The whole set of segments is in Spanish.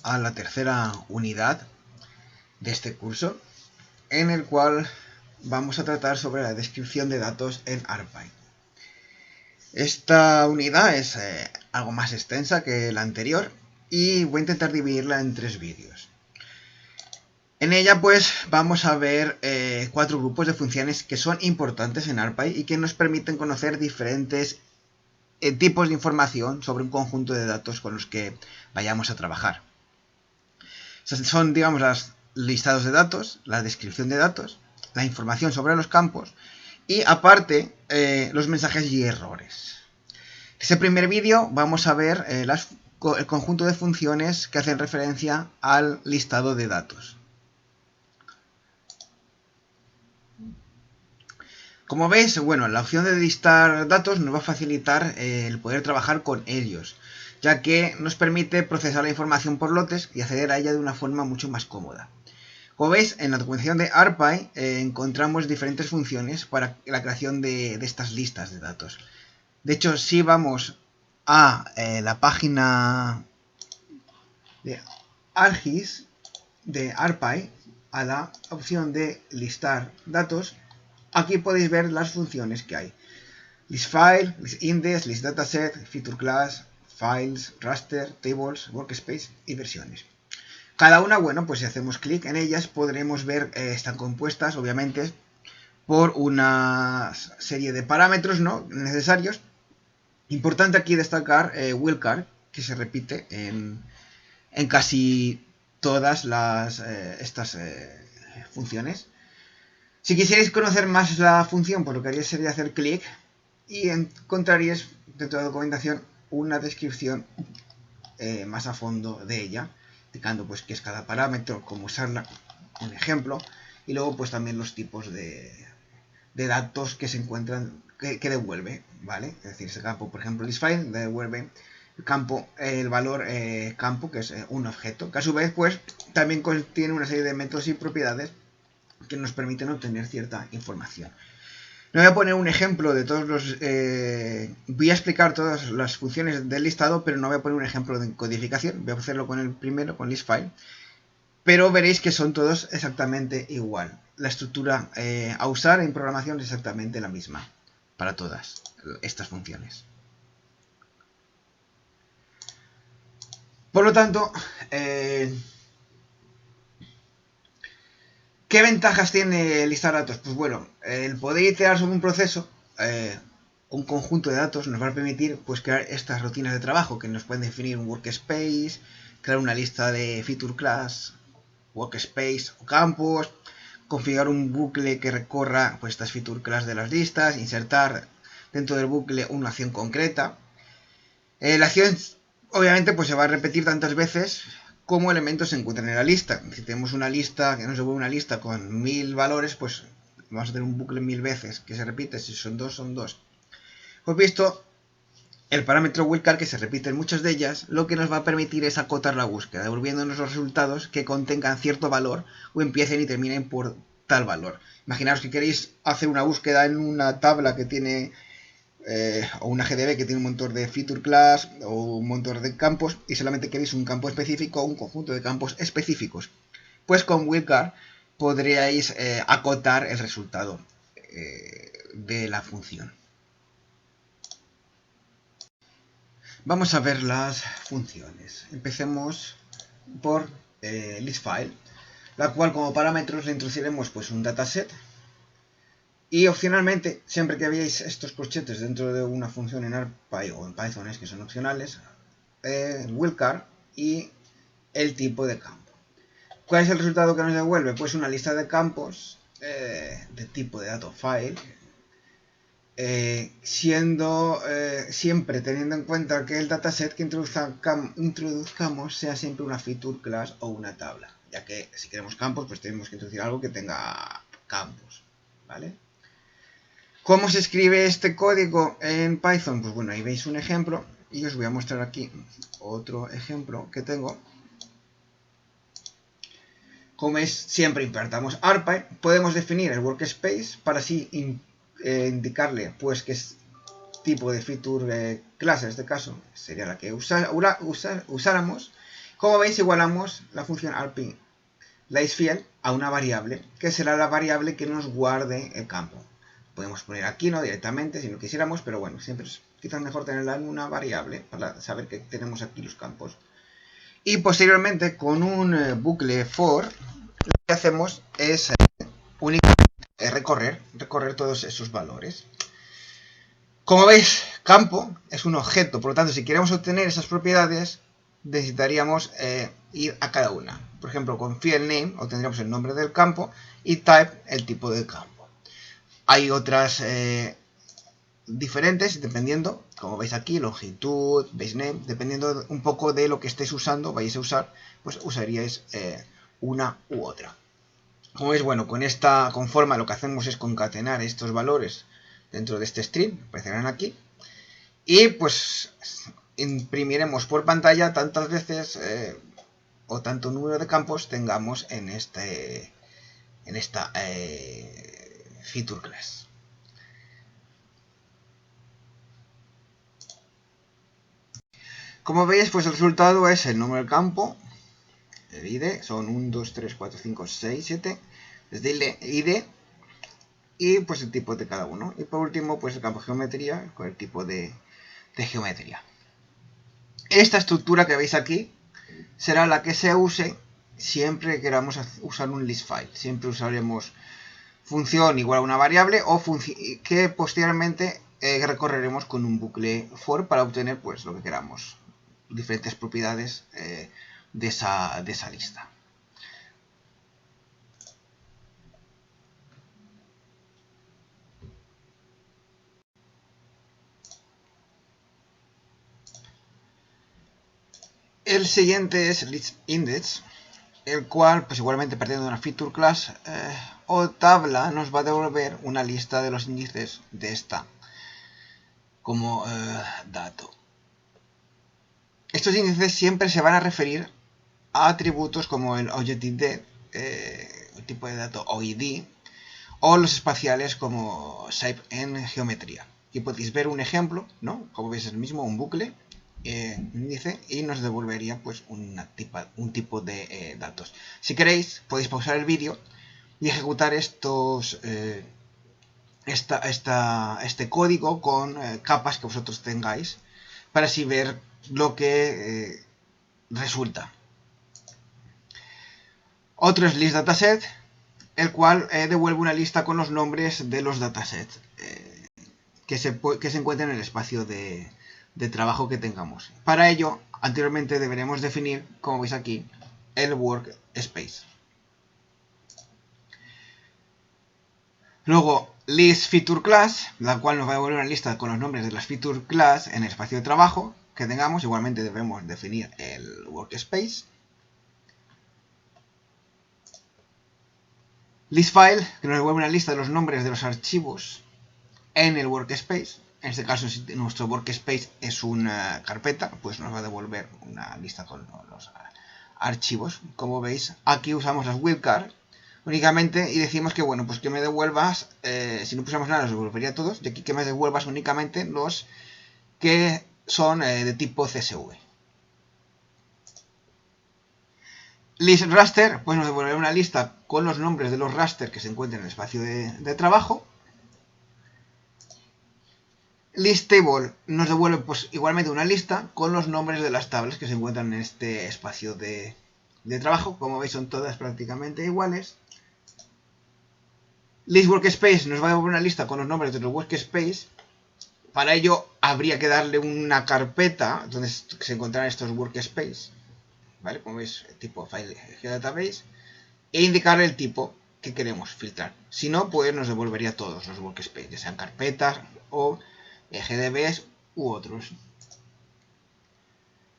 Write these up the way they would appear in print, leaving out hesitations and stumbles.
a la tercera unidad de este curso, en el cual vamos a tratar sobre la descripción de datos en ARPy. Esta unidad es algo más extensa que la anterior y voy a intentar dividirla en 3 vídeos. En ella pues vamos a ver 4 grupos de funciones que son importantes en ARPy y que nos permiten conocer diferentes tipos de información sobre un conjunto de datos con los que vayamos a trabajar. Son, digamos, los listados de datos, la descripción de datos, la información sobre los campos y, aparte, los mensajes y errores. En este primer vídeo vamos a ver el conjunto de funciones que hacen referencia al listado de datos. Como veis, bueno, la opción de listar datos nos va a facilitar el poder trabajar con ellos, ya que nos permite procesar la información por lotes y acceder a ella de una forma mucho más cómoda. Como veis, en la documentación de ARPy encontramos diferentes funciones para la creación de estas listas de datos. De hecho, si vamos a la página de ArcGIS de ARPy, a la opción de listar datos, aquí podéis ver las funciones que hay. ListFile, ListIndex, ListDataset, FeatureClass, Files, Raster, Tables, Workspace y versiones. Cada una, bueno, pues si hacemos clic en ellas podremos ver, están compuestas obviamente por una serie de parámetros, ¿no?, necesarios. Importante aquí destacar wildcard, que se repite en casi todas estas funciones. Si quisierais conocer más la función, pues lo que haríais sería hacer clic y encontraríais dentro de la documentación una descripción más a fondo de ella, indicando pues qué es cada parámetro, cómo usarla, un ejemplo, y luego pues también los tipos de datos que se encuentran, que devuelve, ¿vale? Es decir, ese campo, por ejemplo, ListFile devuelve el campo, el valor campo, que es un objeto, que a su vez pues también contiene una serie de métodos y propiedades que nos permiten obtener cierta información. No voy a poner un ejemplo de todos los... voy a explicar todas las funciones del listado, pero no voy a poner un ejemplo de codificación. Voy a hacerlo con el primero, con ListFile. Pero veréis que son todos exactamente igual. La estructura a usar en programación es exactamente la misma para todas estas funciones. Por lo tanto, ¿qué ventajas tiene listar datos? Pues bueno, el poder iterar sobre un proceso, un conjunto de datos, nos va a permitir pues crear estas rutinas de trabajo que nos pueden definir un workspace, crear una lista de feature class, workspace o campos, configurar un bucle que recorra pues, estas feature class de las listas, insertar dentro del bucle una acción concreta. La acción obviamente pues, se va a repetir tantas veces como elementos se encuentran en la lista. Si tenemos una lista que nos devuelve una lista con 1000 valores, pues vamos a tener un bucle 1000 veces que se repite. Si son 2, son 2. Pues visto, el parámetro wildcard, que se repite en muchas de ellas, lo que nos va a permitir es acotar la búsqueda, devolviéndonos los resultados que contengan cierto valor o empiecen y terminen por tal valor. Imaginaos que queréis hacer una búsqueda en una tabla que tiene o una GDB que tiene un montón de feature class o un montón de campos y solamente queréis un campo específico o un conjunto de campos específicos. Pues con wildcard podríais acotar el resultado de la función. Vamos a ver las funciones. Empecemos por ListFile, la cual como parámetros le introduciremos pues, un dataset. Y opcionalmente, siempre que veáis estos corchetes dentro de una función en ARPy o en Python, que son opcionales, wildcard y el tipo de campo. ¿Cuál es el resultado que nos devuelve? Pues una lista de campos de tipo de dato file, siempre teniendo en cuenta que el dataset que introduzcamos sea siempre una feature class o una tabla, ya que si queremos campos pues tenemos que introducir algo que tenga campos, ¿vale? ¿Cómo se escribe este código en Python? Pues bueno, ahí veis un ejemplo y os voy a mostrar aquí otro ejemplo que tengo. Como es, siempre importamos ARPy, podemos definir el workspace para así indicarle pues qué tipo de feature class, en este caso sería la que usáramos, Como veis, igualamos la función RP LaceField a una variable, que será la variable que nos guarde el campo. Podemos poner aquí, ¿no? Directamente, si no quisiéramos, pero bueno, siempre es quizás mejor tenerla en una variable para saber que tenemos aquí los campos. Y posteriormente, con un bucle for, lo que hacemos es únicamente recorrer todos esos valores. Como veis, campo es un objeto, por lo tanto, si queremos obtener esas propiedades, necesitaríamos ir a cada una. Por ejemplo, con fieldName obtendríamos el nombre del campo y type el tipo de campo. Hay otras diferentes, dependiendo, como veis aquí, longitud, basename, dependiendo un poco de lo que estéis usando, vais a usar, pues usaríais una u otra. Como veis, bueno, con forma lo que hacemos es concatenar estos valores dentro de este string, aparecerán aquí, y pues imprimiremos por pantalla tantas veces o tanto número de campos tengamos en esta feature class. Como veis, pues el resultado es el nombre del campo, el ID, son 1, 2, 3, 4, 5, 6, 7, desde el ID, y pues el tipo de cada uno. Y por último, pues el campo geometría con el tipo de geometría. Esta estructura que veis aquí será la que se use siempre que queramos usar un list file. Siempre usaremos función igual a una variable o que posteriormente recorreremos con un bucle for para obtener pues lo que queramos, diferentes propiedades de esa lista. El siguiente es listIndex, el cual, pues igualmente partiendo de una feature class o tabla, nos va a devolver una lista de los índices de esta como dato. Estos índices siempre se van a referir a atributos como el ObjectiveDate, el tipo de dato OID, o los espaciales como shape en geometría. Aquí podéis ver un ejemplo, ¿no? Como veis es el mismo, un bucle, índice, y nos devolvería pues un tipo de datos. Si queréis, podéis pausar el vídeo y ejecutar este código con capas que vosotros tengáis para así ver lo que resulta. Otro es listDataset, el cual devuelve una lista con los nombres de los datasets que se encuentran en el espacio de trabajo que tengamos. Para ello, anteriormente deberemos definir, como veis aquí, el workspace. Luego, listFeatureClass, la cual nos va a devolver una lista con los nombres de las feature class en el espacio de trabajo que tengamos. Igualmente debemos definir el workspace. ListFile, que nos devuelve una lista de los nombres de los archivos en el workspace. En este caso, si nuestro workspace es una carpeta, pues nos va a devolver una lista con los archivos. Como veis, aquí usamos las wildcards únicamente y decimos que, bueno, pues que me devuelvas, si no pusiéramos nada, los devolvería todos, y aquí que me devuelvas únicamente los que son de tipo CSV. ListRaster, pues nos devolverá una lista con los nombres de los raster que se encuentran en el espacio de trabajo. ListTable nos devuelve pues igualmente una lista con los nombres de las tablas que se encuentran en este espacio de trabajo. Como veis, son todas prácticamente iguales. ListWorkspace nos va a devolver una lista con los nombres de los workspace. Para ello habría que darle una carpeta donde se encontrarán estos workspace, ¿vale? Como veis, tipo file geodatabase, e indicar el tipo que queremos filtrar. Si no, pues nos devolvería todos los workspace, ya sean carpetas o GDBs u otros.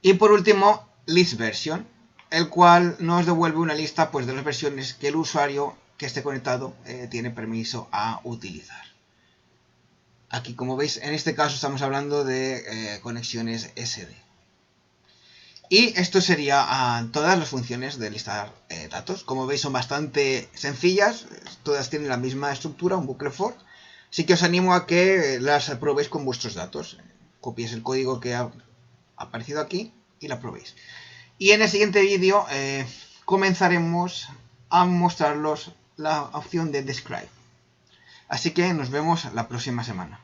Y por último, listVersion, el cual nos devuelve una lista pues de las versiones que el usuario que esté conectado tiene permiso a utilizar. Aquí, como veis, en este caso estamos hablando de conexiones SD. Y esto sería todas las funciones de listar datos. Como veis, son bastante sencillas, todas tienen la misma estructura, un bucle for. Así que os animo a que las probéis con vuestros datos. Copiéis el código que ha aparecido aquí y la probéis. Y en el siguiente vídeo comenzaremos a mostraros la opción de Describe. Así que nos vemos la próxima semana.